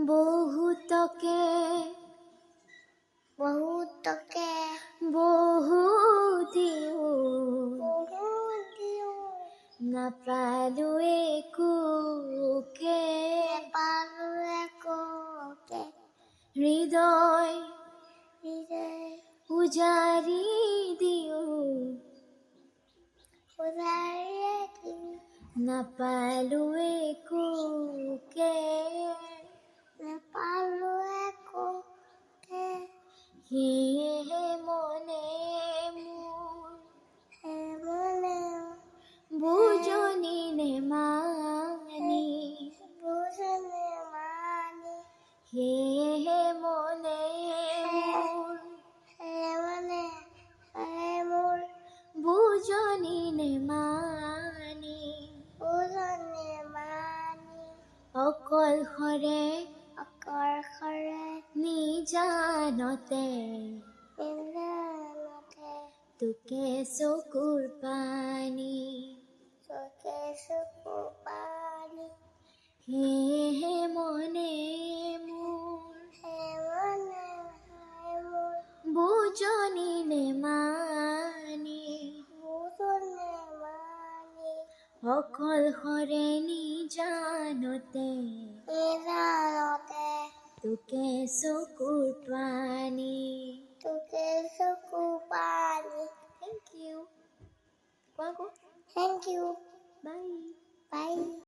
বহুতকে বহুতকে বহু দিওঁ বহুত দিওঁ নাপালো একোকে নেপালোঁ একোকে হৃদয় হৃদয় উজাৰি দিওঁ উজাৰিয়ে দিওঁ নাপালো একোকে নেপালোঁ একোকে সেয়েহে মনে মোৰ মনে বুজনি নেমানি বুজনি মানি সেয়েহে মনে মোৰ মনে মোৰ বুজনি নেমানি বুজনি মানি অকলশৰে অকলশৰে নিজানতে নিজানতে তোকে চকুৰ পানী চকে চকু পানী সেয়েহে মনে মোৰ মনে মোৰ বুজনি নেমানি বুজনি মানি অকলশৰে নিজানতে নিজানতে তোকে চকুৰ পানী তোকে চকু পানী থেংক ইউ কোৱা থেংক ইউ বাই বাই